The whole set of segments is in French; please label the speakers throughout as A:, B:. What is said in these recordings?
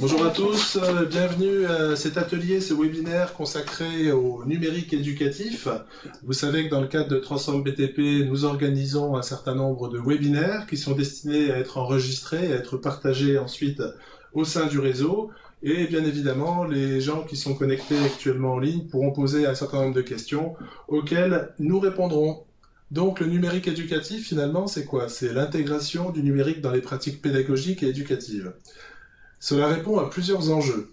A: Bonjour à tous, bienvenue à cet atelier, ce webinaire consacré au numérique éducatif. Vous savez que dans le cadre de Transform BTP, nous organisons un certain nombre de webinaires qui sont destinés à être enregistrés, à être partagés ensuite au sein du réseau. Et bien évidemment, les gens qui sont connectés actuellement en ligne pourront poser un certain nombre de questions auxquelles nous répondrons. Donc le numérique éducatif, finalement, c'est quoi? C'est l'intégration du numérique dans les pratiques pédagogiques et éducatives. Cela répond à plusieurs enjeux.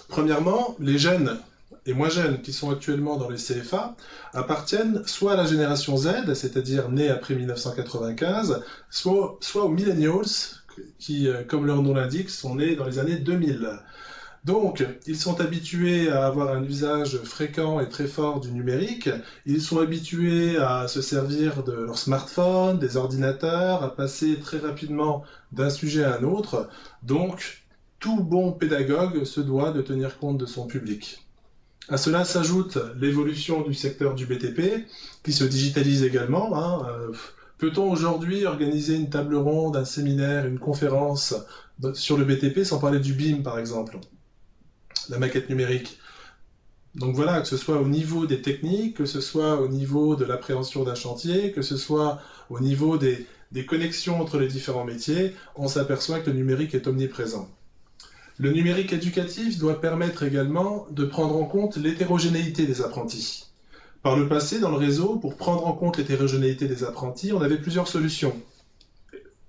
A: Premièrement, les jeunes et moins jeunes qui sont actuellement dans les CFA appartiennent soit à la génération Z, c'est-à-dire nés après 1995, soit aux millennials qui, comme leur nom l'indique, sont nés dans les années 2000. Donc, ils sont habitués à avoir un usage fréquent et très fort du numérique, ils sont habitués à se servir de leur smartphone, des ordinateurs, à passer très rapidement d'un sujet à un autre. Donc, tout bon pédagogue se doit de tenir compte de son public. À cela s'ajoute l'évolution du secteur du BTP, qui se digitalise également. Peut-on aujourd'hui organiser une table ronde, un séminaire, une conférence sur le BTP sans parler du BIM, par exemple, la maquette numérique? Donc voilà, que ce soit au niveau des techniques, que ce soit au niveau de l'appréhension d'un chantier, que ce soit au niveau des connexions entre les différents métiers, on s'aperçoit que le numérique est omniprésent. Le numérique éducatif doit permettre également de prendre en compte l'hétérogénéité des apprentis. Par le passé, dans le réseau, pour prendre en compte l'hétérogénéité des apprentis, on avait plusieurs solutions.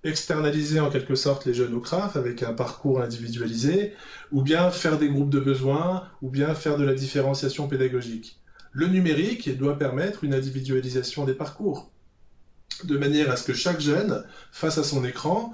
A: Externaliser en quelque sorte les jeunes au CRAF avec un parcours individualisé, ou bien faire des groupes de besoins, ou bien faire de la différenciation pédagogique. Le numérique doit permettre une individualisation des parcours, de manière à ce que chaque jeune, face à son écran,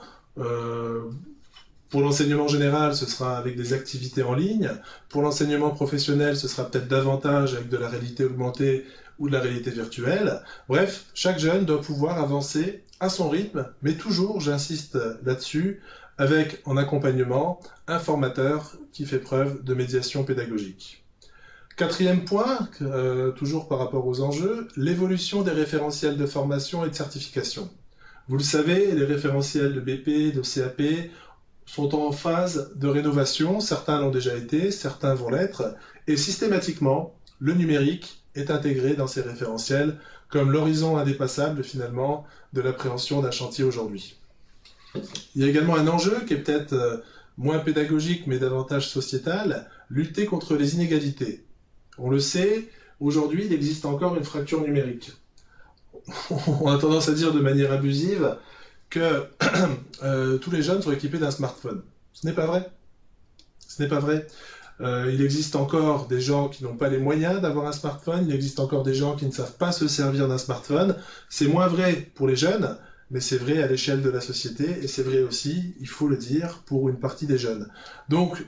A: pour l'enseignement général, ce sera avec des activités en ligne. Pour l'enseignement professionnel, ce sera peut-être davantage avec de la réalité augmentée ou de la réalité virtuelle. Bref, chaque jeune doit pouvoir avancer à son rythme, mais toujours, j'insiste là-dessus, avec en accompagnement un formateur qui fait preuve de médiation pédagogique. Quatrième point, toujours par rapport aux enjeux, l'évolution des référentiels de formation et de certification. Vous le savez, les référentiels de BP, de CAP, sont en phase de rénovation, certains l'ont déjà été, certains vont l'être, et systématiquement, le numérique est intégré dans ces référentiels comme l'horizon indépassable finalement de l'appréhension d'un chantier aujourd'hui. Il y a également un enjeu qui est peut-être moins pédagogique mais davantage sociétal, lutter contre les inégalités. On le sait, aujourd'hui il existe encore une fracture numérique. On a tendance à dire de manière abusive que tous les jeunes sont équipés d'un smartphone. Ce n'est pas vrai. Ce n'est pas vrai. Il existe encore des gens qui n'ont pas les moyens d'avoir un smartphone, il existe encore des gens qui ne savent pas se servir d'un smartphone. C'est moins vrai pour les jeunes, mais c'est vrai à l'échelle de la société, et c'est vrai aussi, il faut le dire, pour une partie des jeunes. Donc,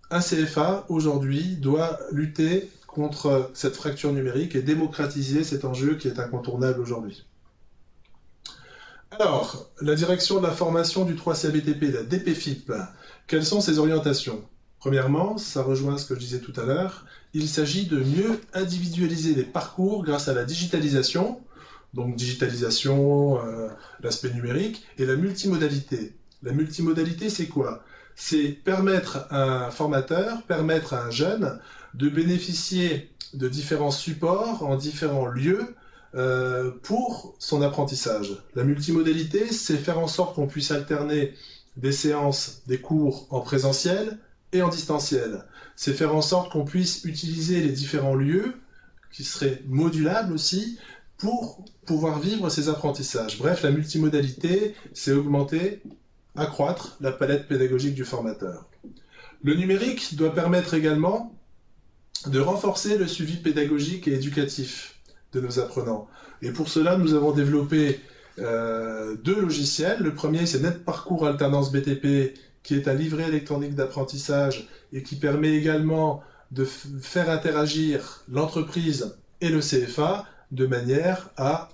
A: un CFA, aujourd'hui, doit lutter contre cette fracture numérique et démocratiser cet enjeu qui est incontournable aujourd'hui. Alors, la direction de la formation du 3CABTP, la DPFIP, quelles sont ses orientations? Premièrement, ça rejoint ce que je disais tout à l'heure, il s'agit de mieux individualiser les parcours grâce à la digitalisation, donc digitalisation, l'aspect numérique, et la multimodalité. La multimodalité, c'est quoi? C'est permettre à un formateur, permettre à un jeune de bénéficier de différents supports en différents lieux, pour son apprentissage. La multimodalité, c'est faire en sorte qu'on puisse alterner des séances, des cours en présentiel et en distanciel. C'est faire en sorte qu'on puisse utiliser les différents lieux, qui seraient modulables aussi, pour pouvoir vivre ces apprentissages. Bref, la multimodalité, c'est augmenter, accroître la palette pédagogique du formateur. Le numérique doit permettre également de renforcer le suivi pédagogique et éducatif de nos apprenants. Et pour cela, nous avons développé deux logiciels. Le premier, c'est NetParcours Alternance BTP, qui est un livret électronique d'apprentissage et qui permet également de faire interagir l'entreprise et le CFA de manière à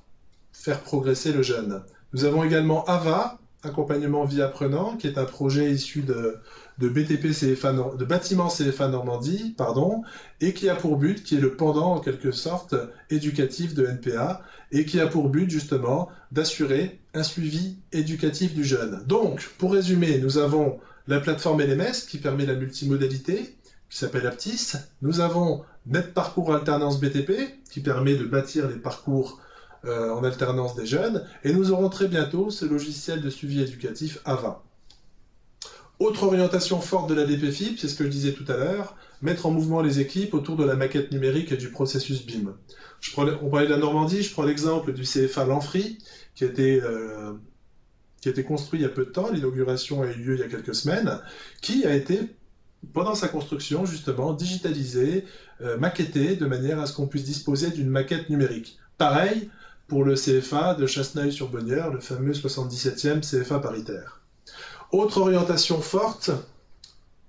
A: faire progresser le jeune. Nous avons également AVA, Accompagnement Vie Apprenant, qui est un projet issu de BTP CFA, de bâtiment CFA Normandie, et qui a pour but, qui est le pendant en quelque sorte éducatif de NPA, et qui a pour but justement d'assurer un suivi éducatif du jeune. Donc, pour résumer, nous avons la plateforme LMS qui permet la multimodalité, qui s'appelle Aptis. Nous avons NetParcours Alternance BTP, qui permet de bâtir les parcours en alternance des jeunes. Et nous aurons très bientôt ce logiciel de suivi éducatif AVA. Autre orientation forte de la DPFIP, c'est ce que je disais tout à l'heure, mettre en mouvement les équipes autour de la maquette numérique et du processus BIM. On parlait de la Normandie, je prends l'exemple du CFA Lanfry, qui a été construit il y a peu de temps, l'inauguration a eu lieu il y a quelques semaines, qui a été, pendant sa construction, justement, digitalisé, maquetté, de manière à ce qu'on puisse disposer d'une maquette numérique. Pareil pour le CFA de Chasseneuil-sur-Bonnieure, le fameux 77e CFA paritaire. Autre orientation forte,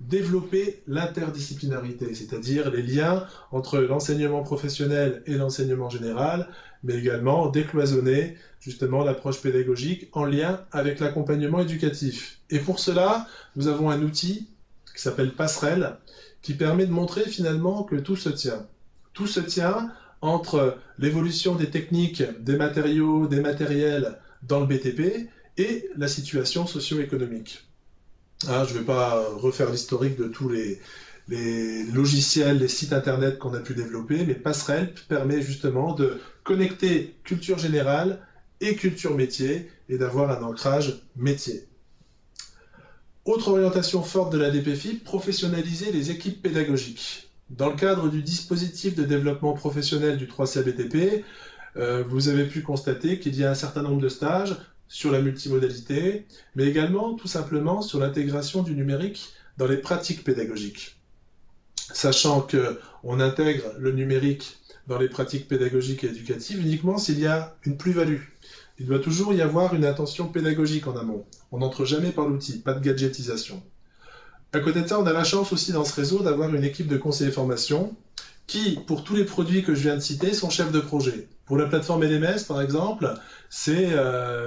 A: développer l'interdisciplinarité, c'est-à-dire les liens entre l'enseignement professionnel et l'enseignement général, mais également décloisonner justement l'approche pédagogique en lien avec l'accompagnement éducatif. Et pour cela, nous avons un outil qui s'appelle Passerelle, qui permet de montrer finalement que tout se tient. Tout se tient entre l'évolution des techniques, des matériaux, des matériels dans le BTP et la situation socio-économique. Ah, je ne vais pas refaire l'historique de tous les logiciels, les sites internet qu'on a pu développer, mais Passerelle permet justement de connecter culture générale et culture métier et d'avoir un ancrage métier. Autre orientation forte de la DPFIP, professionnaliser les équipes pédagogiques. Dans le cadre du dispositif de développement professionnel du 3CA BTP, vous avez pu constater qu'il y a un certain nombre de stages sur la multimodalité, mais également tout simplement sur l'intégration du numérique dans les pratiques pédagogiques. Sachant qu'on intègre le numérique dans les pratiques pédagogiques et éducatives uniquement s'il y a une plus-value. Il doit toujours y avoir une intention pédagogique en amont. On n'entre jamais par l'outil, pas de gadgetisation. À côté de ça, on a la chance aussi dans ce réseau d'avoir une équipe de conseillers formation qui, pour tous les produits que je viens de citer, sont chefs de projet. Pour la plateforme LMS, par exemple, c'est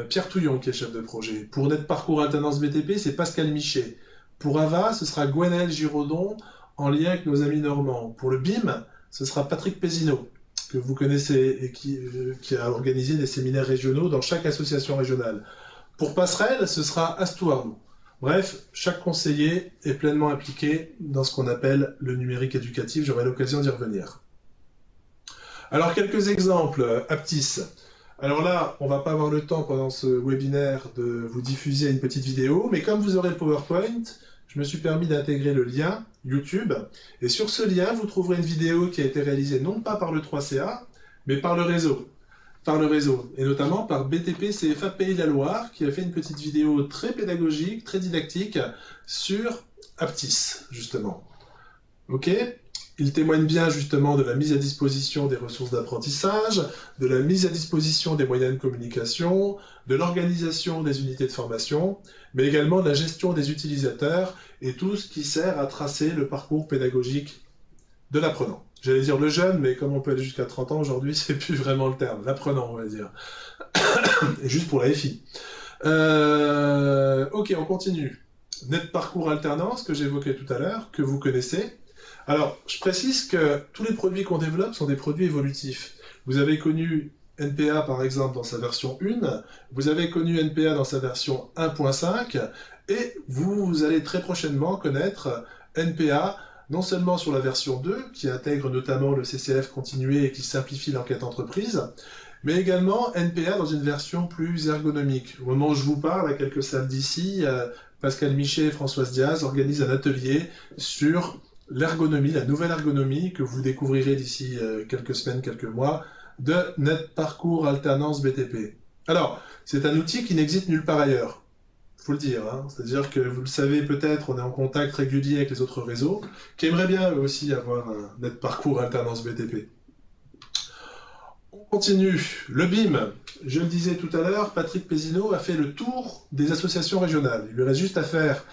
A: Pierre Touillon qui est chef de projet. Pour NetParcours Alternance BTP, c'est Pascal Michet. Pour AVA, ce sera Gwenaëlle Giraudon, en lien avec nos amis normands. Pour le BIM, ce sera Patrick Pézineau, que vous connaissez et qui a organisé des séminaires régionaux dans chaque association régionale. Pour Passerelle, ce sera Astou Arnaud. Bref, chaque conseiller est pleinement impliqué dans ce qu'on appelle le numérique éducatif. J'aurai l'occasion d'y revenir. Alors, quelques exemples. Aptis. Alors là, on ne va pas avoir le temps pendant ce webinaire de vous diffuser une petite vidéo, mais comme vous aurez le PowerPoint, je me suis permis d'intégrer le lien YouTube. Et sur ce lien, vous trouverez une vidéo qui a été réalisée non pas par le 3CA, mais par le réseau. Et notamment par BTP CFA Pays de la Loire, qui a fait une petite vidéo très pédagogique, très didactique, sur Aptis, justement. Ok ? Il témoigne bien justement de la mise à disposition des ressources d'apprentissage, de la mise à disposition des moyens de communication, de l'organisation des unités de formation, mais également de la gestion des utilisateurs et tout ce qui sert à tracer le parcours pédagogique de l'apprenant. J'allais dire le jeune, mais comme on peut aller jusqu'à 30 ans aujourd'hui, c'est plus vraiment le terme. L'apprenant, on va dire. Et juste pour la FI. Ok, on continue. NetParcours Alternance, que j'évoquais tout à l'heure, que vous connaissez. Alors, je précise que tous les produits qu'on développe sont des produits évolutifs. Vous avez connu NPA, par exemple, dans sa version 1, vous avez connu NPA dans sa version 1.5, et vous allez très prochainement connaître NPA non seulement sur la version 2, qui intègre notamment le CCF continué et qui simplifie l'enquête entreprise, mais également NPA dans une version plus ergonomique. Au moment où je vous parle, à quelques salles d'ici, Pascal Michet et Françoise Diaz organisent un atelier sur l'ergonomie, la nouvelle ergonomie que vous découvrirez d'ici quelques semaines, quelques mois, de NetParcours Alternance BTP. Alors, c'est un outil qui n'existe nulle part ailleurs. Faut le dire, hein. C'est-à-dire que vous le savez peut-être, on est en contact régulier avec les autres réseaux, qui aimeraient bien eux aussi avoir un NetParcours Alternance BTP. On continue. Le BIM, je le disais tout à l'heure, Patrick Pézineau a fait le tour des associations régionales. Il lui reste juste à faire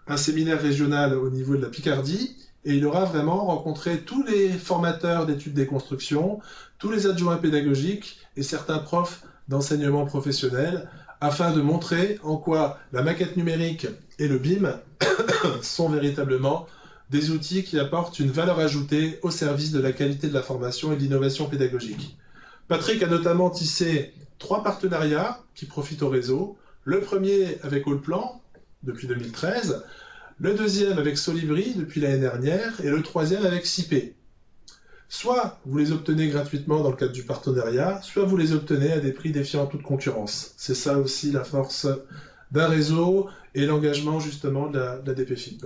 A: un séminaire régional au niveau de la Picardie, et il aura vraiment rencontré tous les formateurs d'études des constructions, tous les adjoints pédagogiques et certains profs d'enseignement professionnel, afin de montrer en quoi la maquette numérique et le BIM sont véritablement des outils qui apportent une valeur ajoutée au service de la qualité de la formation et de l'innovation pédagogique. Patrick a notamment tissé 3 partenariats qui profitent au réseau. Le premier avec Allplan, depuis 2013, le deuxième avec Solibri depuis l'année dernière, et le troisième avec CIP. Soit vous les obtenez gratuitement dans le cadre du partenariat, soit vous les obtenez à des prix défiant toute concurrence. C'est ça aussi la force d'un réseau et l'engagement justement de la DPFIP.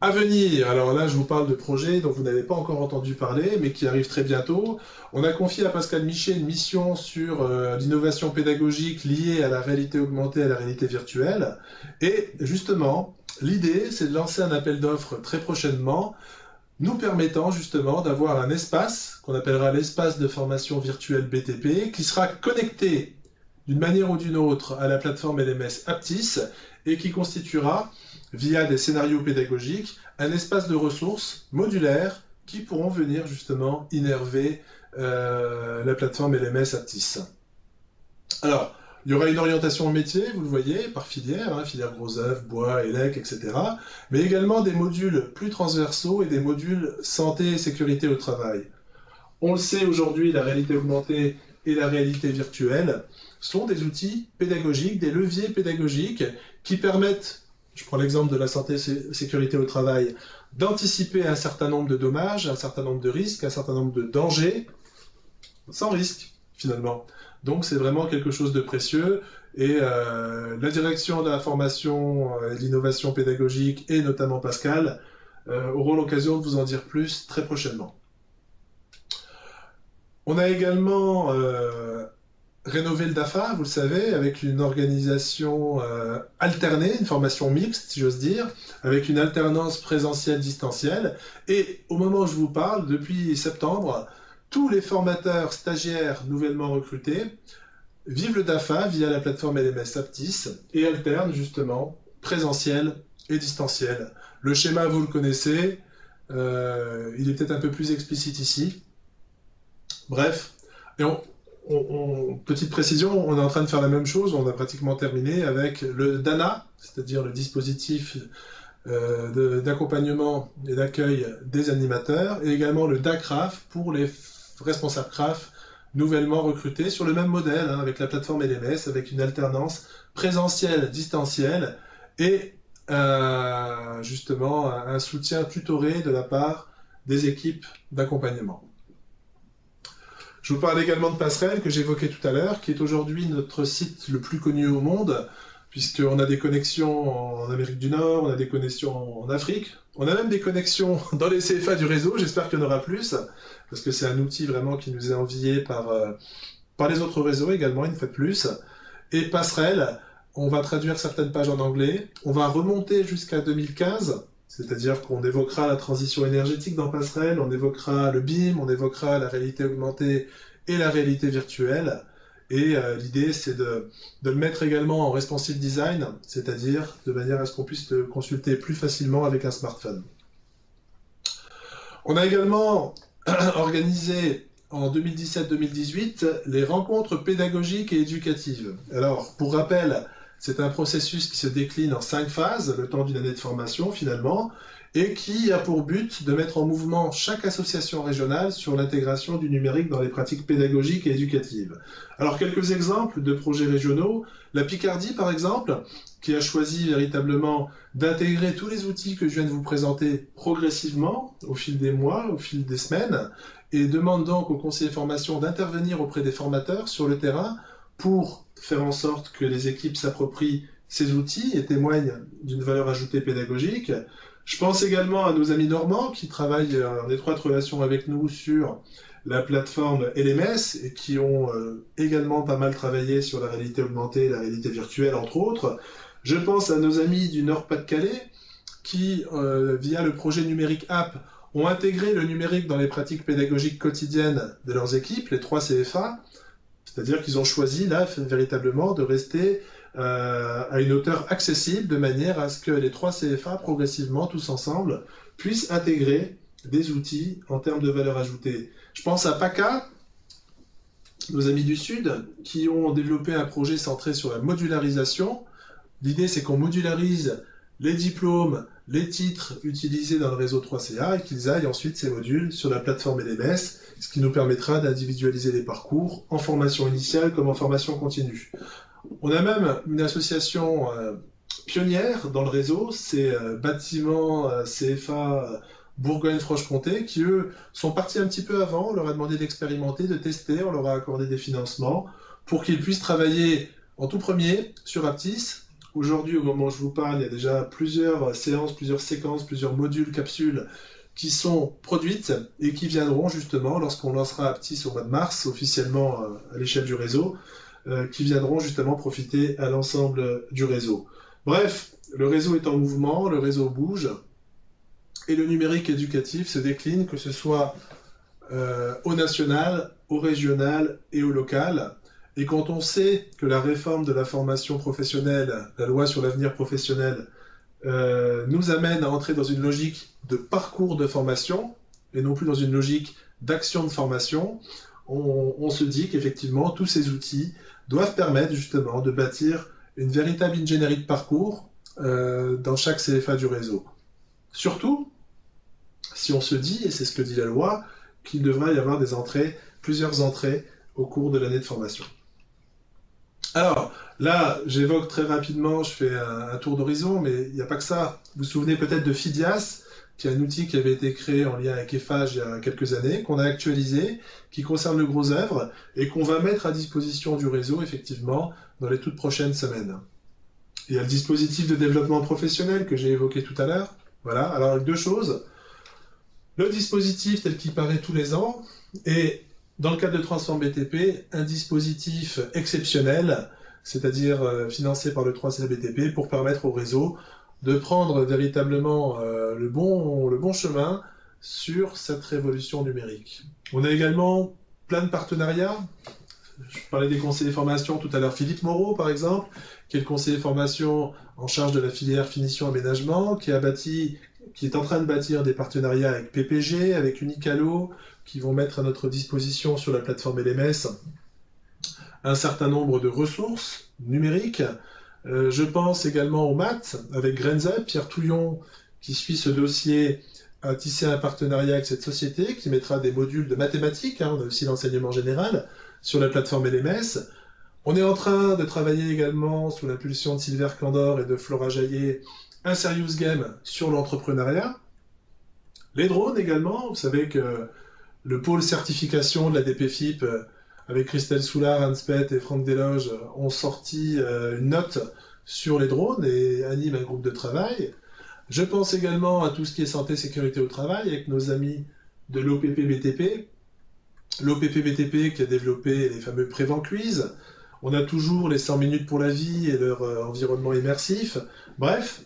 A: À venir, alors là je vous parle de projets dont vous n'avez pas encore entendu parler, mais qui arrivent très bientôt. On a confié à Pascal Michet une mission sur l'innovation pédagogique liée à la réalité augmentée et à la réalité virtuelle. Et justement, l'idée c'est de lancer un appel d'offres très prochainement, nous permettant justement d'avoir un espace qu'on appellera l'espace de formation virtuelle BTP, qui sera connecté d'une manière ou d'une autre à la plateforme LMS Aptis et qui constituera, via des scénarios pédagogiques, un espace de ressources modulaires qui pourront venir justement innerver la plateforme LMS Aptis. Alors, il y aura une orientation au métier, vous le voyez, par filière, hein, filière gros œuvre, bois, élec, etc. Mais également des modules plus transversaux et des modules santé et sécurité au travail. On le sait aujourd'hui, la réalité augmentée et la réalité virtuelle sont des outils pédagogiques, des leviers pédagogiques qui permettent, je prends l'exemple de la santé et sécurité au travail, d'anticiper un certain nombre de dommages, un certain nombre de risques, un certain nombre de dangers, sans risque finalement. Donc c'est vraiment quelque chose de précieux et la direction de la formation et de l'innovation pédagogique et notamment Pascal auront l'occasion de vous en dire plus très prochainement. On a également rénové le DAFA, vous le savez, avec une organisation alternée, une formation mixte, si j'ose dire, avec une alternance présentielle-distancielle. Et au moment où je vous parle, depuis septembre, tous les formateurs stagiaires nouvellement recrutés vivent le DAFA via la plateforme LMS Aptis et alternent justement présentiel et distanciel. Le schéma, vous le connaissez, il est peut-être un peu plus explicite ici. Bref, et petite précision, on est en train de faire la même chose, on a pratiquement terminé avec le DANA, c'est-à-dire le dispositif d'accompagnement et d'accueil des animateurs, et également le DACRAF pour les responsables CRAF nouvellement recrutés sur le même modèle, hein, avec la plateforme LMS, avec une alternance présentielle, distancielle, et justement un soutien tutoré de la part des équipes d'accompagnement. Je vous parle également de Passerelle, que j'évoquais tout à l'heure, qui est aujourd'hui notre site le plus connu au monde, puisqu'on a des connexions en Amérique du Nord, on a des connexions en Afrique, on a même des connexions dans les CFA du réseau, j'espère qu'il y en aura plus, parce que c'est un outil vraiment qui nous est envié par les autres réseaux également, une fois de plus. Et Passerelle, on va traduire certaines pages en anglais, on va remonter jusqu'à 2015, c'est-à-dire qu'on évoquera la transition énergétique dans Passerelle, on évoquera le BIM, on évoquera la réalité augmentée et la réalité virtuelle. Et l'idée, c'est de le mettre également en responsive design, c'est-à-dire de manière à ce qu'on puisse le consulter plus facilement avec un smartphone. On a également organisé en 2017-2018 les rencontres pédagogiques et éducatives. Alors, pour rappel, c'est un processus qui se décline en 5 phases, le temps d'une année de formation finalement, et qui a pour but de mettre en mouvement chaque association régionale sur l'intégration du numérique dans les pratiques pédagogiques et éducatives. Alors quelques exemples de projets régionaux, la Picardie par exemple, qui a choisi véritablement d'intégrer tous les outils que je viens de vous présenter progressivement au fil des mois, au fil des semaines, et demande donc aux conseillers de formation d'intervenir auprès des formateurs sur le terrain pour faire en sorte que les équipes s'approprient ces outils et témoignent d'une valeur ajoutée pédagogique. Je pense également à nos amis normands qui travaillent en étroite relation avec nous sur la plateforme LMS et qui ont également pas mal travaillé sur la réalité augmentée et la réalité virtuelle, entre autres. Je pense à nos amis du Nord-Pas-de-Calais qui, via le projet Numérique App, ont intégré le numérique dans les pratiques pédagogiques quotidiennes de leurs équipes, les 3 CFA, c'est-à-dire qu'ils ont choisi là véritablement de rester à une hauteur accessible de manière à ce que les 3 CFA progressivement, tous ensemble, puissent intégrer des outils en termes de valeur ajoutée. Je pense à PACA, nos amis du Sud, qui ont développé un projet centré sur la modularisation. L'idée, c'est qu'on modularise les diplômes, les titres utilisés dans le réseau 3CA et qu'ils aillent ensuite ces modules sur la plateforme LMS, ce qui nous permettra d'individualiser les parcours en formation initiale comme en formation continue. On a même une association pionnière dans le réseau, c'est Bâtiment CFA Bourgogne-Franche-Comté, qui eux sont partis un petit peu avant, on leur a demandé d'expérimenter, de tester, on leur a accordé des financements pour qu'ils puissent travailler en tout premier sur Aptis. Aujourd'hui, au moment où je vous parle, il y a déjà plusieurs séances, plusieurs séquences, plusieurs modules, capsules qui sont produites et qui viendront justement, lorsqu'on lancera Aptis au mois de mars, officiellement à l'échelle du réseau, qui viendront justement profiter à l'ensemble du réseau. Bref, le réseau est en mouvement, le réseau bouge, et le numérique éducatif se décline, que ce soit au national, au régional et au local. Et quand on sait que la réforme de la formation professionnelle, la loi sur l'avenir professionnel, nous amène à entrer dans une logique de parcours de formation, et non plus dans une logique d'action de formation, on se dit qu'effectivement, tous ces outils doivent permettre justement de bâtir une véritable ingénierie de parcours dans chaque CFA du réseau. Surtout, si on se dit, et c'est ce que dit la loi, qu'il devrait y avoir plusieurs entrées au cours de l'année de formation. Alors, là, j'évoque très rapidement, je fais un tour d'horizon, mais il n'y a pas que ça. Vous vous souvenez peut-être de FIDIAS, qui est un outil qui avait été créé en lien avec EFAGE il y a quelques années, qu'on a actualisé, qui concerne le gros œuvre, et qu'on va mettre à disposition du réseau, effectivement, dans les toutes prochaines semaines. Il y a le dispositif de développement professionnel que j'ai évoqué tout à l'heure. Voilà, alors avec deux choses. Le dispositif tel qu'il paraît tous les ans, et dans le cadre de Transform BTP, un dispositif exceptionnel, c'est-à-dire financé par le 3C BTP, pour permettre au réseau de prendre véritablement le bon chemin sur cette révolution numérique. On a également plein de partenariats. Je parlais des conseillers formation tout à l'heure, Philippe Moreau par exemple, qui est le conseiller formation en charge de la filière finition aménagement, qui est en train de bâtir des partenariats avec PPG, avec Unicalo, qui vont mettre à notre disposition sur la plateforme LMS un certain nombre de ressources numériques. Je pense également au maths, avec Grenza, Pierre Touillon, qui suit ce dossier, a tissé un partenariat avec cette société, qui mettra des modules de mathématiques, on a aussi l'enseignement général, sur la plateforme LMS. On est en train de travailler également, sous l'impulsion de Sylvain Candor et de Flora Jaillet, un serious game sur l'entrepreneuriat. Les drones également, vous savez que le pôle certification de la DPFIP, avec Christelle Soulard, Hans Pett et Franck Desloges, ont sorti une note sur les drones et animent un groupe de travail. Je pense également à tout ce qui est santé, sécurité au travail, avec nos amis de l'OPP-BTP. L'OPP-BTP qui a développé les fameux Prévent Quiz. On a toujours les 100 minutes pour la vie et leur environnement immersif. Bref,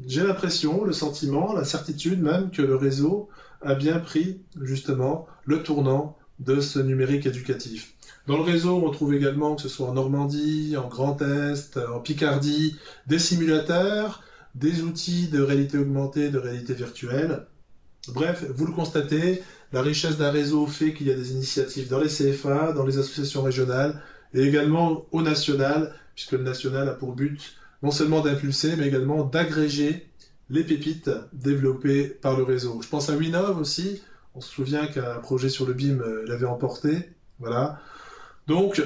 A: j'ai l'impression, le sentiment, la certitude même que le réseau a bien pris justement le tournant de ce numérique éducatif. Dans le réseau, on trouve également, que ce soit en Normandie, en Grand Est, en Picardie, des simulateurs, des outils de réalité augmentée, de réalité virtuelle. Bref, vous le constatez, la richesse d'un réseau fait qu'il y a des initiatives dans les CFA, dans les associations régionales, et également au national, puisque le national a pour but non seulement d'impulser, mais également d'agréger les pépites développées par le réseau. Je pense à Winov aussi, on se souvient qu'un projet sur le BIM l'avait emporté, voilà. Donc,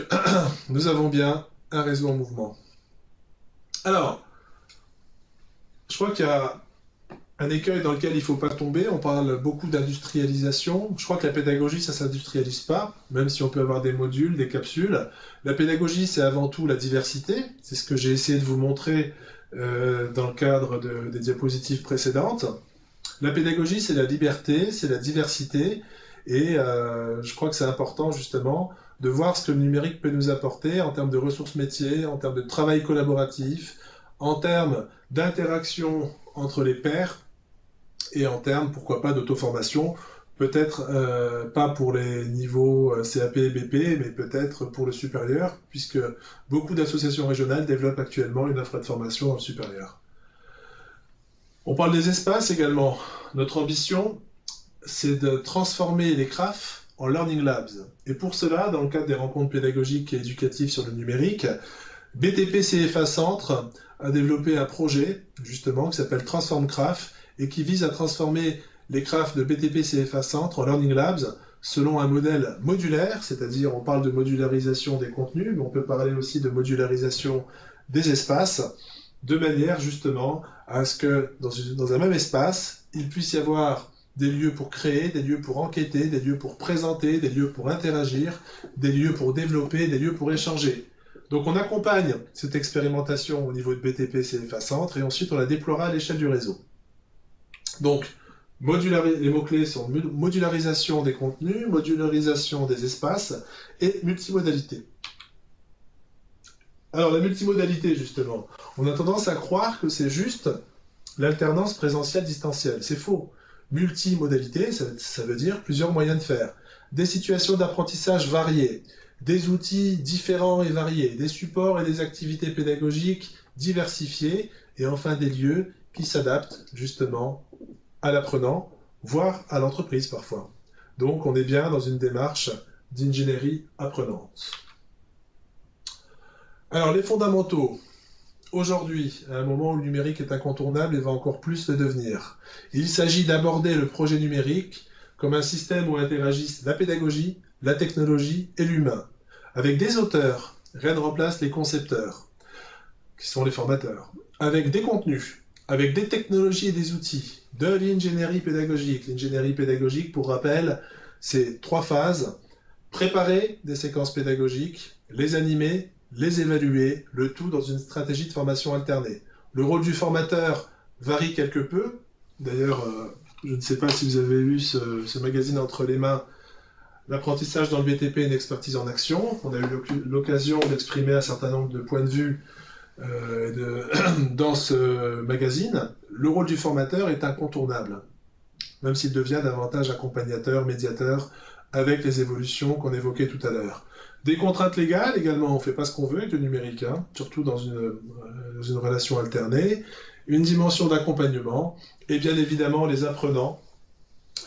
A: nous avons bien un réseau en mouvement. Alors, je crois qu'il y a un écueil dans lequel il ne faut pas tomber. On parle beaucoup d'industrialisation. Je crois que la pédagogie, ça ne s'industrialise pas, même si on peut avoir des modules, des capsules. La pédagogie, c'est avant tout la diversité. C'est ce que j'ai essayé de vous montrer dans le cadre des diapositives précédentes. La pédagogie, c'est la liberté, c'est la diversité. Et je crois que c'est important, justement, de voir ce que le numérique peut nous apporter en termes de ressources métiers, en termes de travail collaboratif, en termes d'interaction entre les pairs, et en termes, pourquoi pas, d'auto-formation, peut-être pas pour les niveaux CAP et BP, mais peut-être pour le supérieur, puisque beaucoup d'associations régionales développent actuellement une offre de formation dans le supérieur. On parle des espaces également. Notre ambition, c'est de transformer les CRAF en Learning Labs. Et pour cela, dans le cadre des rencontres pédagogiques et éducatives sur le numérique, BTP CFA Centre a développé un projet, justement, qui s'appelle Transform CRAF, et qui vise à transformer les CRAF de BTP CFA Centre en Learning Labs selon un modèle modulaire, c'est-à-dire on parle de modularisation des contenus, mais on peut parler aussi de modularisation des espaces, de manière justement à ce que dans un même espace, il puisse y avoir des lieux pour créer, des lieux pour enquêter, des lieux pour présenter, des lieux pour interagir, des lieux pour développer, des lieux pour échanger. Donc on accompagne cette expérimentation au niveau de BTP CFA Centre et ensuite on la déploiera à l'échelle du réseau. Donc les mots-clés sont modularisation des contenus, modularisation des espaces et multimodalité. Alors la multimodalité justement, on a tendance à croire que c'est juste l'alternance présentielle-distancielle. C'est faux. Multimodalité, ça veut dire plusieurs moyens de faire. Des situations d'apprentissage variées, des outils différents et variés, des supports et des activités pédagogiques diversifiées, et enfin des lieux qui s'adaptent justement à l'apprenant, voire à l'entreprise parfois. Donc on est bien dans une démarche d'ingénierie apprenante. Alors les fondamentaux. Aujourd'hui, à un moment où le numérique est incontournable et va encore plus le devenir, il s'agit d'aborder le projet numérique comme un système où interagissent la pédagogie, la technologie et l'humain, avec des auteurs, rien ne remplace les concepteurs, qui sont les formateurs, avec des contenus, avec des technologies et des outils, de l'ingénierie pédagogique. L'ingénierie pédagogique, pour rappel, c'est 3 phases: préparer des séquences pédagogiques, les animer, les évaluer, le tout dans une stratégie de formation alternée. Le rôle du formateur varie quelque peu. D'ailleurs, je ne sais pas si vous avez eu ce magazine entre les mains, l'apprentissage dans le BTP, une expertise en action. On a eu l'occasion d'exprimer un certain nombre de points de vue dans ce magazine. Le rôle du formateur est incontournable, même s'il devient davantage accompagnateur, médiateur, avec les évolutions qu'on évoquait tout à l'heure. Des contraintes légales également, on ne fait pas ce qu'on veut avec le numérique, hein, surtout dans une relation alternée, une dimension d'accompagnement, et bien évidemment les apprenants.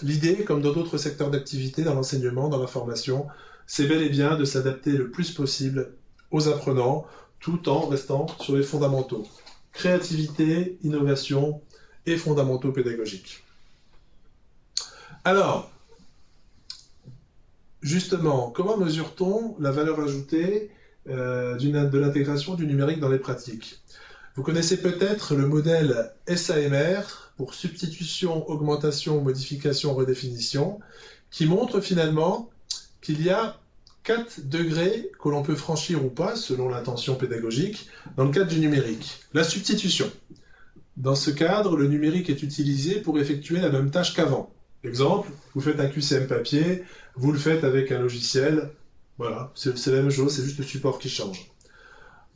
A: L'idée, comme dans d'autres secteurs d'activité, dans l'enseignement, dans la formation, c'est bel et bien de s'adapter le plus possible aux apprenants, tout en restant sur les fondamentaux. Créativité, innovation et fondamentaux pédagogiques. Alors, justement, comment mesure-t-on la valeur ajoutée de l'intégration du numérique dans les pratiques? Vous connaissez peut-être le modèle SAMR pour substitution, augmentation, modification, redéfinition, qui montre finalement qu'il y a 4 degrés que l'on peut franchir ou pas, selon l'intention pédagogique, dans le cadre du numérique. La substitution. Dans ce cadre, le numérique est utilisé pour effectuer la même tâche qu'avant. Exemple, vous faites un QCM papier, vous le faites avec un logiciel, voilà, c'est la même chose, c'est juste le support qui change.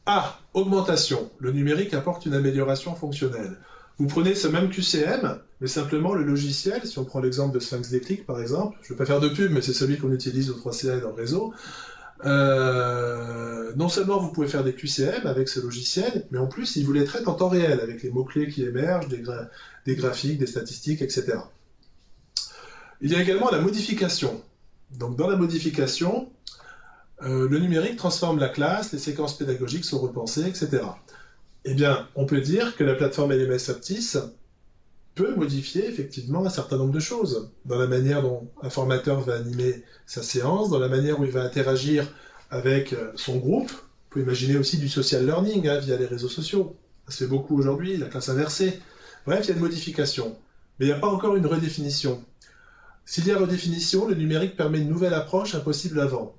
A: A. Augmentation. Le numérique apporte une amélioration fonctionnelle. Vous prenez ce même QCM, mais simplement le logiciel, si on prend l'exemple de Sphinx Déclic par exemple, je ne vais pas faire de pub, mais c'est celui qu'on utilise au 3CA et dans le réseau, non seulement vous pouvez faire des QCM avec ce logiciel, mais en plus il vous les traite en temps réel, avec les mots-clés qui émergent, des graphiques, des statistiques, etc. Il y a également la modification. Donc dans la modification, le numérique transforme la classe, les séquences pédagogiques sont repensées, etc. Eh bien, on peut dire que la plateforme LMS Aptis peut modifier effectivement un certain nombre de choses, dans la manière dont un formateur va animer sa séance, dans la manière où il va interagir avec son groupe. Vous pouvez imaginer aussi du social learning via les réseaux sociaux. Ça se fait beaucoup aujourd'hui, la classe inversée. Bref, il y a une modification, mais il n'y a pas encore une redéfinition. S'il y a redéfinition, le numérique permet une nouvelle approche impossible avant.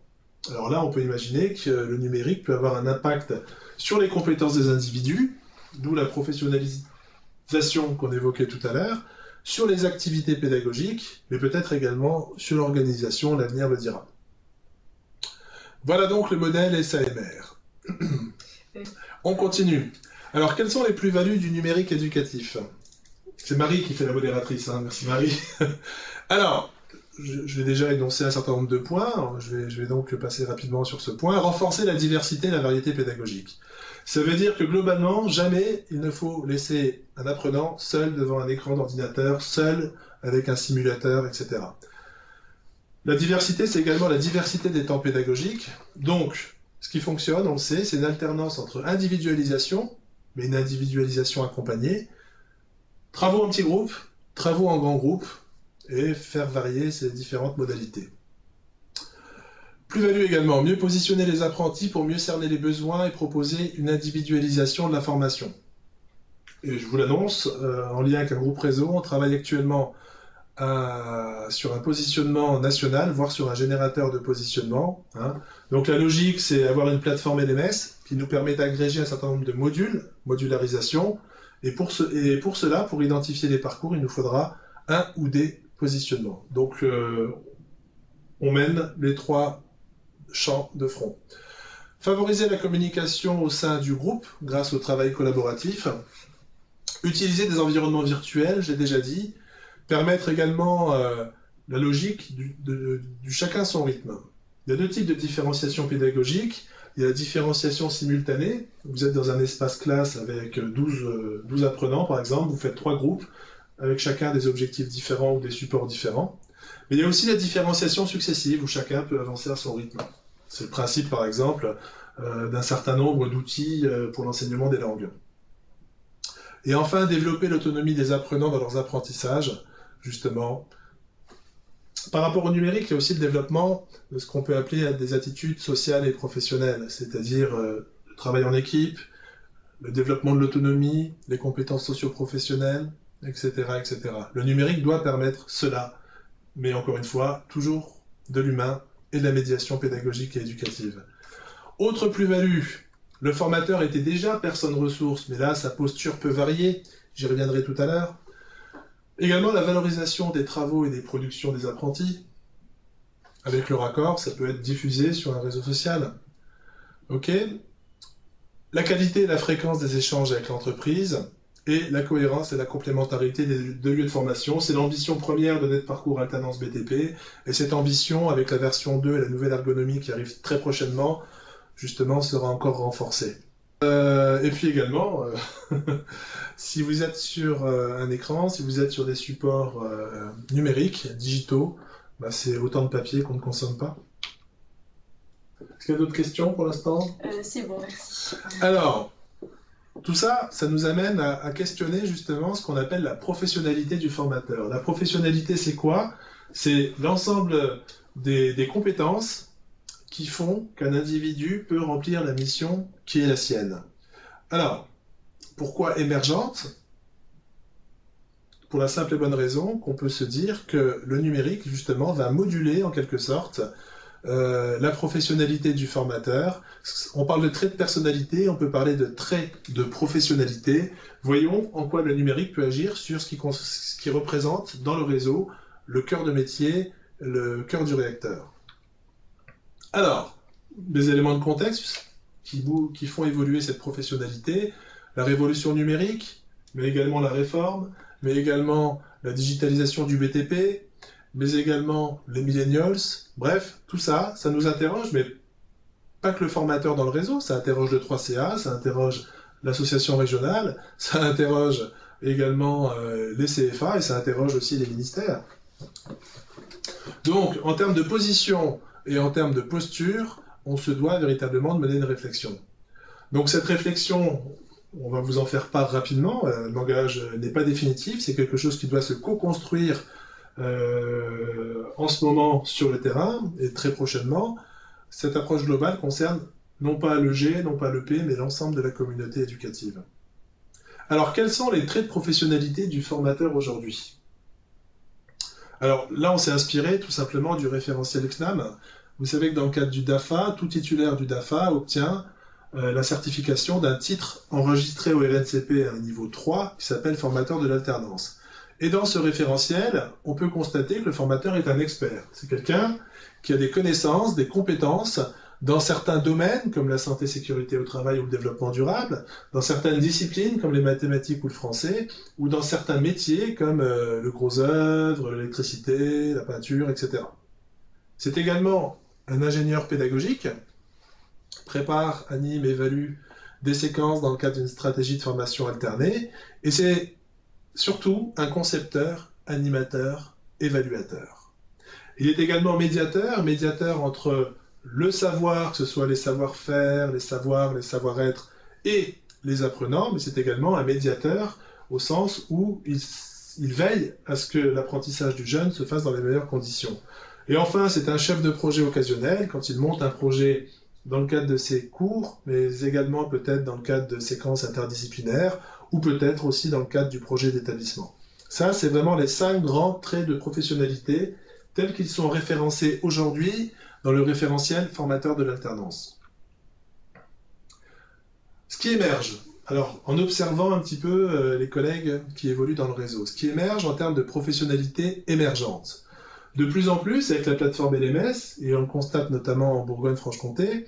A: Alors là, on peut imaginer que le numérique peut avoir un impact sur les compétences des individus, d'où la professionnalisation qu'on évoquait tout à l'heure, sur les activités pédagogiques, mais peut-être également sur l'organisation, l'avenir le dira. Voilà donc le modèle SAMR. On continue. Alors, quelles sont les plus-values du numérique éducatif? C'est Marie qui fait la modératrice, hein. Merci Marie. Alors, je vais déjà énoncer un certain nombre de points, je vais donc passer rapidement sur ce point. Renforcer la diversité et la variété pédagogique. Ça veut dire que globalement, jamais il ne faut laisser un apprenant seul devant un écran d'ordinateur, seul avec un simulateur, etc. La diversité, c'est également la diversité des temps pédagogiques. Donc, ce qui fonctionne, on le sait, c'est une alternance entre individualisation, mais une individualisation accompagnée, travaux en petits groupes, travaux en grands groupes, et faire varier ces différentes modalités. Plus-value également, mieux positionner les apprentis pour mieux cerner les besoins et proposer une individualisation de la formation. Et je vous l'annonce, en lien avec un groupe réseau, on travaille actuellement sur un positionnement national, voire sur un générateur de positionnement. Hein. Donc la logique, c'est avoir une plateforme LMS qui nous permet d'agréger un certain nombre de modules, modularisation, et pour cela, pour identifier les parcours, il nous faudra un ou des positionnements. Donc on mène les 3 champs de front. Favoriser la communication au sein du groupe grâce au travail collaboratif. Utiliser des environnements virtuels, j'ai déjà dit. Permettre également la logique du chacun son rythme. Il y a 2 types de différenciation pédagogique. Il y a la différenciation simultanée. Vous êtes dans un espace classe avec 12 apprenants, par exemple. Vous faites 3 groupes avec chacun des objectifs différents ou des supports différents. Mais il y a aussi la différenciation successive où chacun peut avancer à son rythme. C'est le principe, par exemple, d'un certain nombre d'outils pour l'enseignement des langues. Et enfin, développer l'autonomie des apprenants dans leurs apprentissages, justement. Par rapport au numérique, il y a aussi le développement de ce qu'on peut appeler des attitudes sociales et professionnelles, c'est-à-dire le travail en équipe, le développement de l'autonomie, les compétences socio-professionnelles, etc., etc. Le numérique doit permettre cela, mais encore une fois, toujours de l'humain et de la médiation pédagogique et éducative. Autre plus-value, le formateur était déjà personne ressource, mais là, sa posture peut varier, j'y reviendrai tout à l'heure. Également, la valorisation des travaux et des productions des apprentis. Avec le raccord, ça peut être diffusé sur un réseau social. Ok. La qualité et la fréquence des échanges avec l'entreprise, et la cohérence et la complémentarité des 2 lieux de formation. C'est l'ambition première de notre parcours alternance BTP, et cette ambition, avec la version 2 et la nouvelle ergonomie qui arrive très prochainement, justement, sera encore renforcée. Et puis également, si vous êtes sur un écran, si vous êtes sur des supports numériques, digitaux, bah, c'est autant de papier qu'on ne consomme pas. Est-ce qu'il y a d'autres questions pour l'instant?
B: C'est bon, merci.
A: Alors, tout ça, ça nous amène à questionner justement ce qu'on appelle la professionnalité du formateur. La professionnalité, c'est quoi? C'est l'ensemble des compétences qui font qu'un individu peut remplir la mission qui est la sienne. Alors, pourquoi émergente? Pour la simple et bonne raison qu'on peut se dire que le numérique, justement, va moduler en quelque sorte la professionnalité du formateur. On parle de traits de personnalité, on peut parler de traits de professionnalité. Voyons en quoi le numérique peut agir sur ce qui représente dans le réseau le cœur de métier, le cœur du réacteur. Alors, des éléments de contexte qui font évoluer cette professionnalité, la révolution numérique, mais également la réforme, mais également la digitalisation du BTP, mais également les millennials. Bref, tout ça, ça nous interroge, mais pas que le formateur dans le réseau, ça interroge le 3CA, ça interroge l'association régionale, ça interroge également les CFA et ça interroge aussi les ministères. Donc, en termes de position et en termes de posture, on se doit véritablement de mener une réflexion. Donc cette réflexion, on va vous en faire part rapidement, le langage n'est pas définitif, c'est quelque chose qui doit se co-construire en ce moment sur le terrain, et très prochainement. Cette approche globale concerne non pas le G, non pas le P, mais l'ensemble de la communauté éducative. Alors, quels sont les traits de professionnalité du formateur aujourd'hui? Alors là, on s'est inspiré tout simplement du référentiel CNAM. Vous savez que dans le cadre du DAFA, tout titulaire du DAFA obtient la certification d'un titre enregistré au RNCP à un niveau 3 qui s'appelle formateur de l'alternance. Et dans ce référentiel, on peut constater que le formateur est un expert. C'est quelqu'un qui a des connaissances, des compétences dans certains domaines comme la santé, sécurité au travail ou le développement durable, dans certaines disciplines comme les mathématiques ou le français, ou dans certains métiers comme le gros œuvre, l'électricité, la peinture, etc. C'est également un ingénieur pédagogique, prépare, anime, évalue des séquences dans le cadre d'une stratégie de formation alternée, et c'est surtout un concepteur, animateur, évaluateur. Il est également médiateur entre le savoir, que ce soit les savoir-faire, les savoirs, les savoir-être et les apprenants, mais c'est également un médiateur au sens où il veille à ce que l'apprentissage du jeune se fasse dans les meilleures conditions. Et enfin, c'est un chef de projet occasionnel. Quand il monte un projet dans le cadre de ces cours, mais également peut-être dans le cadre de séquences interdisciplinaires, ou peut-être aussi dans le cadre du projet d'établissement. Ça, c'est vraiment les 5 grands traits de professionnalité tels qu'ils sont référencés aujourd'hui dans le référentiel formateur de l'alternance. Ce qui émerge, alors en observant un petit peu les collègues qui évoluent dans le réseau, ce qui émerge en termes de professionnalité émergente. De plus en plus, avec la plateforme LMS, et on le constate notamment en Bourgogne-Franche-Comté,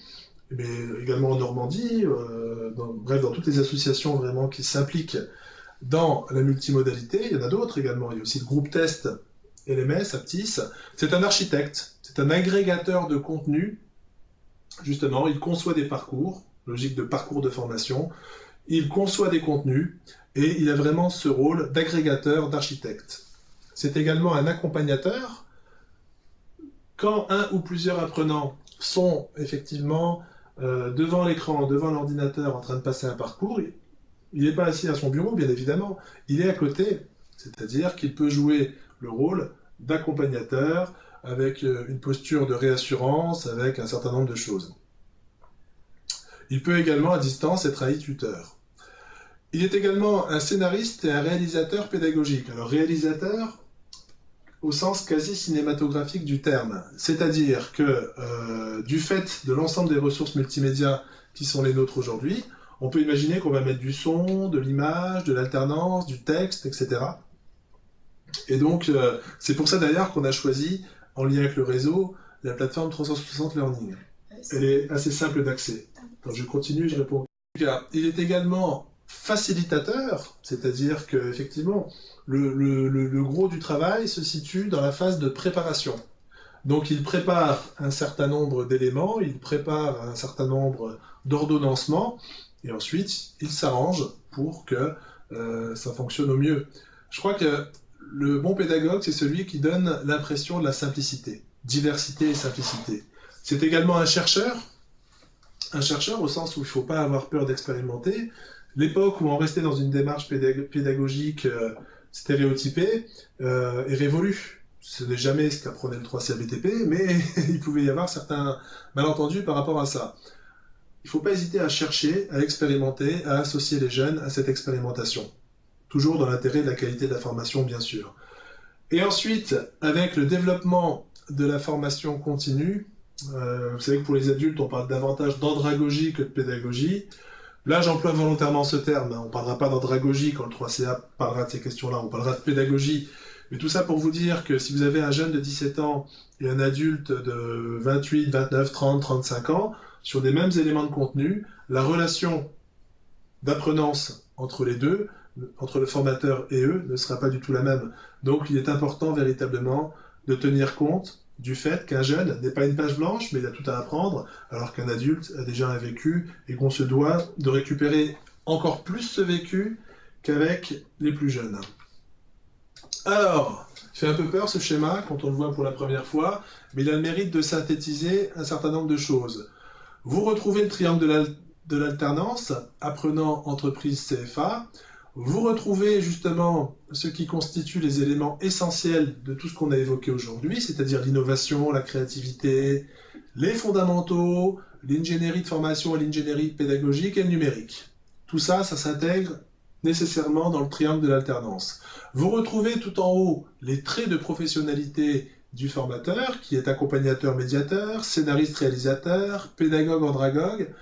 A: mais également en Normandie, bref, dans toutes les associations vraiment qui s'impliquent dans la multimodalité, il y en a d'autres également, il y a aussi le groupe test LMS, Aptis, c'est un architecte, c'est un agrégateur de contenu, justement, il conçoit des parcours, logique de parcours de formation, il conçoit des contenus, et il a vraiment ce rôle d'agrégateur, d'architecte. C'est également un accompagnateur. Quand un ou plusieurs apprenants sont effectivement devant l'écran, devant l'ordinateur, en train de passer un parcours, il n'est pas assis à son bureau, bien évidemment, il est à côté, c'est-à-dire qu'il peut jouer le rôle d'accompagnateur avec une posture de réassurance, avec un certain nombre de choses. Il peut également à distance être un e-tuteur. Il est également un scénariste et un réalisateur pédagogique. Alors réalisateur au sens quasi cinématographique du terme, c'est-à-dire que du fait de l'ensemble des ressources multimédia qui sont les nôtres aujourd'hui, on peut imaginer qu'on va mettre du son, de l'image, de l'alternance, du texte, etc. Et donc, c'est pour ça d'ailleurs qu'on a choisi, en lien avec le réseau, la plateforme 360 Learning. Elle est assez simple d'accès. Je continue, je réponds. Il est également facilitateur, c'est-à-dire qu'effectivement, le gros du travail se situe dans la phase de préparation. Donc il prépare un certain nombre d'éléments, il prépare un certain nombre d'ordonnancements, et ensuite il s'arrange pour que ça fonctionne au mieux. Je crois que le bon pédagogue, c'est celui qui donne l'impression de la simplicité, diversité et simplicité. C'est également un chercheur au sens où il ne faut pas avoir peur d'expérimenter. L'époque où on restait dans une démarche pédagogique stéréotypée est révolue. Ce n'est jamais ce qu'apprenait le 3CA BTP, mais il pouvait y avoir certains malentendus par rapport à ça. Il ne faut pas hésiter à chercher, à expérimenter, à associer les jeunes à cette expérimentation. Toujours dans l'intérêt de la qualité de la formation, bien sûr. Et ensuite, avec le développement de la formation continue, vous savez que pour les adultes, on parle davantage d'andragogie que de pédagogie. Là, j'emploie volontairement ce terme. On ne parlera pas d'andragogie quand le 3CA parlera de ces questions-là. On parlera de pédagogie. Mais tout ça pour vous dire que si vous avez un jeune de 17 ans et un adulte de 28, 29, 30, 35 ans, sur des mêmes éléments de contenu, la relation d'apprenance entre les deux, entre le formateur et eux, ne sera pas du tout la même. Donc, il est important véritablement de tenir compte du fait qu'un jeune n'est pas une page blanche, mais il a tout à apprendre, alors qu'un adulte a déjà un vécu et qu'on se doit de récupérer encore plus ce vécu qu'avec les plus jeunes. Alors, il fait un peu peur ce schéma quand on le voit pour la première fois, mais il a le mérite de synthétiser un certain nombre de choses. Vous retrouvez le triangle de l'alternance, apprenant, entreprise, CFA. Vous retrouvez justement ce qui constitue les éléments essentiels de tout ce qu'on a évoqué aujourd'hui, c'est-à-dire l'innovation, la créativité, les fondamentaux, l'ingénierie de formation et l'ingénierie pédagogique et le numérique. Tout ça, ça s'intègre nécessairement dans le triangle de l'alternance. Vous retrouvez tout en haut les traits de professionnalité du formateur, qui est accompagnateur-médiateur, scénariste-réalisateur, pédagogue-andragogue,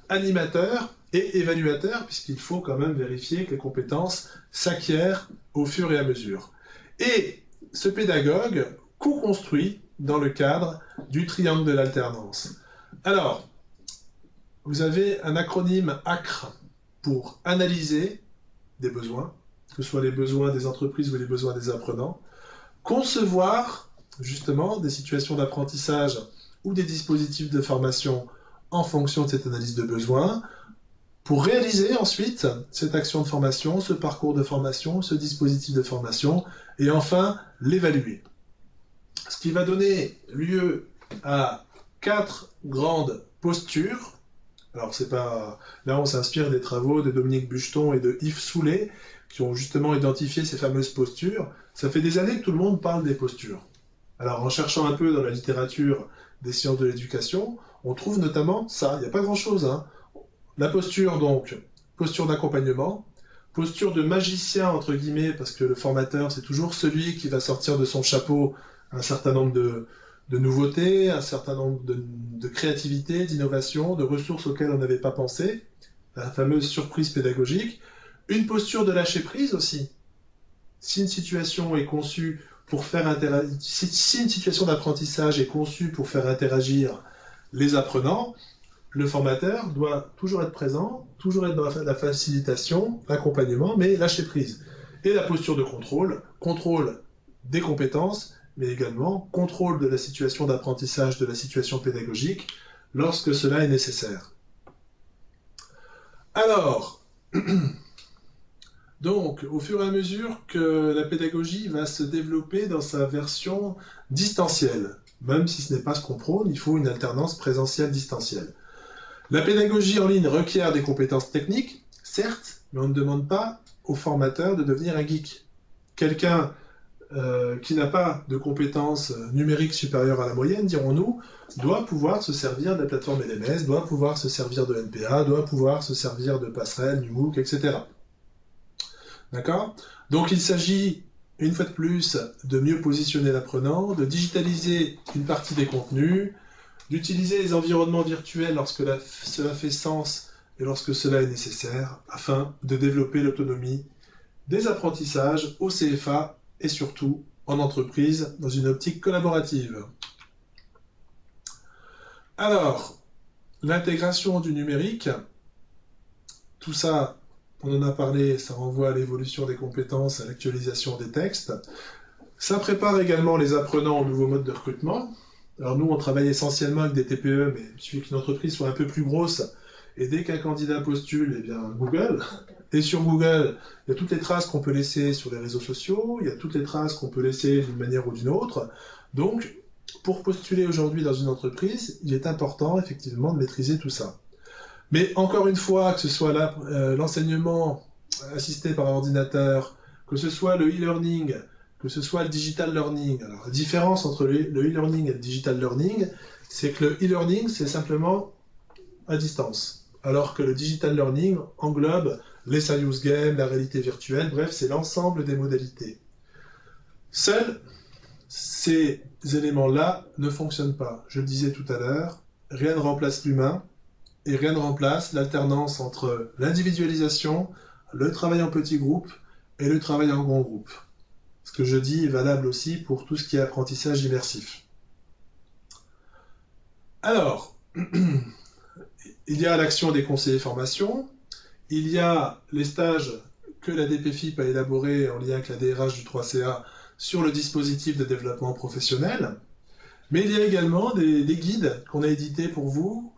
A: animateur et évaluateur, puisqu'il faut quand même vérifier que les compétences s'acquièrent au fur et à mesure. Et ce pédagogue co-construit dans le cadre du triangle de l'alternance. Alors, vous avez un acronyme ACRE pour analyser des besoins, que ce soit les besoins des entreprises ou les besoins des apprenants, concevoir justement des situations d'apprentissage ou des dispositifs de formation en fonction de cette analyse de besoins, pour réaliser ensuite cette action de formation, ce parcours de formation, ce dispositif de formation, et enfin l'évaluer. Ce qui va donner lieu à 4 grandes postures. Alors c'est pas... Là on s'inspire des travaux de Dominique Bucheton et de Yves Soulet, qui ont justement identifié ces fameuses postures. Ça fait des années que tout le monde parle des postures. Alors en cherchant un peu dans la littérature des sciences de l'éducation, on trouve notamment ça. Il n'y a pas grand-chose, hein. La posture, donc, posture d'accompagnement, posture de magicien, entre guillemets, parce que le formateur, c'est toujours celui qui va sortir de son chapeau un certain nombre de nouveautés, un certain nombre de créativité, d'innovation, de ressources auxquelles on n'avait pas pensé, la fameuse surprise pédagogique. Une posture de lâcher prise aussi. Si une situation est conçue pour faire si une situation d'apprentissage est conçue pour faire interagir les apprenants, le formateur doit toujours être présent, toujours être dans la facilitation, l'accompagnement, mais lâcher prise. Et la posture de contrôle, contrôle des compétences, mais également contrôle de la situation d'apprentissage, de la situation pédagogique, lorsque cela est nécessaire. Alors, donc, au fur et à mesure que la pédagogie va se développer dans sa version distancielle, même si ce n'est pas ce qu'on prône, il faut une alternance présentielle-distancielle. La pédagogie en ligne requiert des compétences techniques, certes, mais on ne demande pas au formateur de devenir un geek. Quelqu'un qui n'a pas de compétences numériques supérieures à la moyenne, dirons-nous, doit pouvoir se servir de la plateforme LMS, doit pouvoir se servir de NPA, doit pouvoir se servir de Passerelle, NuMOOC, etc. D'accord? Donc il s'agit, une fois de plus, de mieux positionner l'apprenant, de digitaliser une partie des contenus, d'utiliser les environnements virtuels lorsque cela fait sens et lorsque cela est nécessaire, afin de développer l'autonomie des apprentissages au CFA et surtout en entreprise dans une optique collaborative. Alors, l'intégration du numérique, tout ça, on en a parlé, ça renvoie à l'évolution des compétences, à l'actualisation des textes. Ça prépare également les apprenants au nouveau mode de recrutement. Alors nous, on travaille essentiellement avec des TPE, mais il suffit qu'une entreprise soit un peu plus grosse, et dès qu'un candidat postule, eh bien Google. Et sur Google, il y a toutes les traces qu'on peut laisser sur les réseaux sociaux, il y a toutes les traces qu'on peut laisser d'une manière ou d'une autre. Donc, pour postuler aujourd'hui dans une entreprise, il est important effectivement de maîtriser tout ça. Mais encore une fois, que ce soit l'enseignement assisté par ordinateur, que ce soit le e-learning, que ce soit le digital learning. Alors, la différence entre le e-learning et le digital learning, c'est que le e-learning, c'est simplement à distance, alors que le digital learning englobe les serious games, la réalité virtuelle, bref, c'est l'ensemble des modalités. Seuls ces éléments-là ne fonctionnent pas. Je le disais tout à l'heure, rien ne remplace l'humain, et rien ne remplace l'alternance entre l'individualisation, le travail en petits groupes et le travail en grand groupe. Ce que je dis est valable aussi pour tout ce qui est apprentissage immersif. Alors, il y a l'action des conseillers formation, il y a les stages que la DPFIP a élaborés en lien avec la DRH du 3CA sur le dispositif de développement professionnel, mais il y a également des guides qu'on a édités pour vous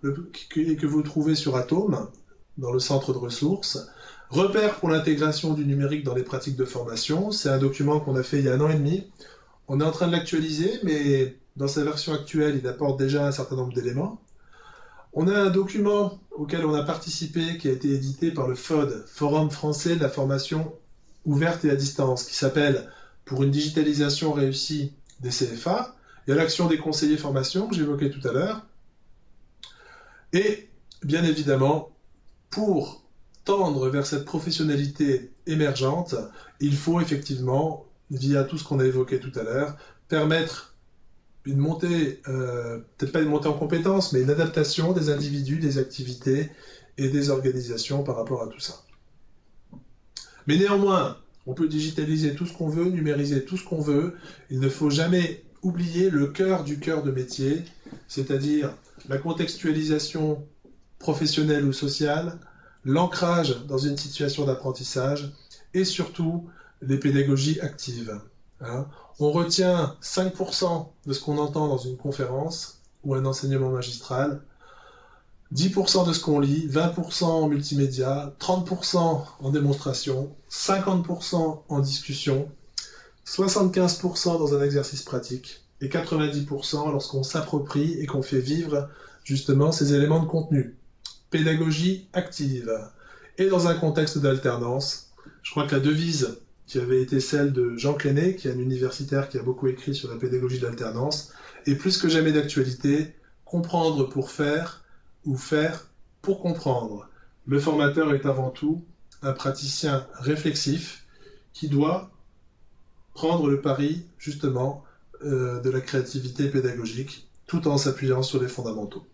A: et que vous trouvez sur Atome, dans le centre de ressources. Repères pour l'intégration du numérique dans les pratiques de formation, c'est un document qu'on a fait il y a 1 an et demi. On est en train de l'actualiser, mais dans sa version actuelle, il apporte déjà un certain nombre d'éléments. On a un document auquel on a participé, qui a été édité par le FOD, Forum français de la formation ouverte et à distance, qui s'appelle « Pour une digitalisation réussie des CFA ». Il y a l'action des conseillers formation que j'évoquais tout à l'heure. Et bien évidemment, pour tendre vers cette professionnalité émergente, il faut effectivement, via tout ce qu'on a évoqué tout à l'heure, permettre une montée, peut-être pas une montée en compétences, mais une adaptation des individus, des activités et des organisations par rapport à tout ça. Mais néanmoins, on peut digitaliser tout ce qu'on veut, numériser tout ce qu'on veut. Il ne faut jamais oublier le cœur du cœur de métier, c'est-à-dire la contextualisation professionnelle ou sociale, l'ancrage dans une situation d'apprentissage et surtout les pédagogies actives. Hein. On retient 5% de ce qu'on entend dans une conférence ou un enseignement magistral, 10% de ce qu'on lit, 20% en multimédia, 30% en démonstration, 50% en discussion, 75% dans un exercice pratique et 90% lorsqu'on s'approprie et qu'on fait vivre justement ces éléments de contenu. Pédagogie active. Et dans un contexte d'alternance, je crois que la devise qui avait été celle de Jean Clénet, qui est un universitaire qui a beaucoup écrit sur la pédagogie de l'alternance, est plus que jamais d'actualité. comprendre pour faire ou faire pour comprendre. Le formateur est avant tout un praticien réflexif qui doit prendre le pari, justement, de la créativité pédagogique, tout en s'appuyant sur les fondamentaux.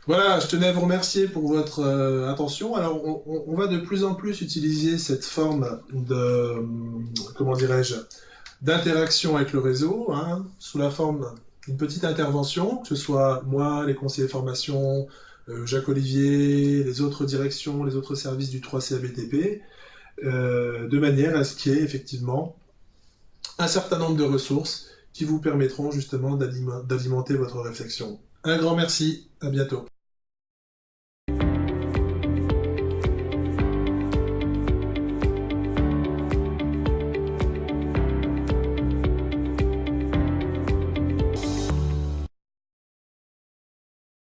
A: Voilà, je tenais à vous remercier pour votre attention. Alors, on va de plus en plus utiliser cette forme de, comment dirais-je, d'interaction avec le réseau, hein, sous la forme d'une petite intervention, que ce soit moi, les conseillers formation, Jacques Olivier, les autres directions, les autres services du 3CABTP, de manière à ce qu'il y ait effectivement un certain nombre de ressources qui vous permettront justement d'alimenter votre réflexion. Un grand merci, à bientôt.